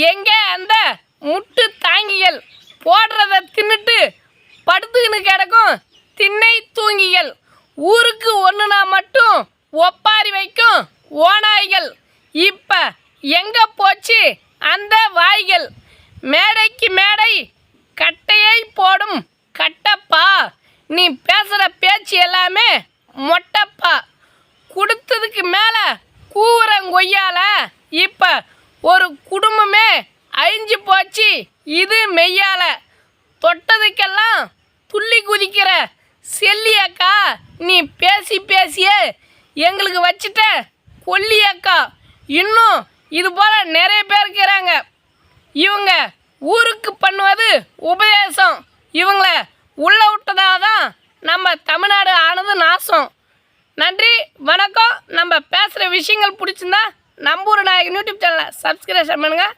எங்கே அந்த முட்டு தாங்கிகள் போடுறத தின்னுட்டு படுத்துக்கின்னு கிடக்கும் திண்ணை தூங்கிகள். ஊருக்கு ஒன்றுனா மட்டும் ஒப்பாரி வைக்கும் ஓநாய்கள். இப்போ எங்கே போச்சு அந்த வாய்கள்? மேடைக்கு மேடை கட்டையை போடும் கட்டப்பா. நீ பேசுகிற பேச்சு எல்லாமே மொட்டப்பா. கொடுத்ததுக்கு மேலே கூவுறங்கொய்யால இப்போ ஒரு குடும்பமே அழிஞ்சு போச்சு இது மெய்யால. தொட்டதுக்கெல்லாம் துள்ளி குதிக்கிற செல்லியக்கா, நீ பேசி பேசியே எங்களுக்கு வச்சிட்ட கொல்லியக்கா. இன்னும் இது போல் நிறைய பேர் இருக்கிறாங்க. இவங்க ஊருக்கு பண்ணுவது உபதேசம். இவங்கள உள்ள விட்டதாக தான் நம்ம தமிழ்நாடு ஆனது நாசம். நன்றி, வணக்கம். நம்ம பேசுகிற விஷயங்கள் பிடிச்சிருந்தா நம்பூர் நாயகன் யூடியூப் சேனலை சப்ஸ்கிரைப் பண்ணுங்கள்.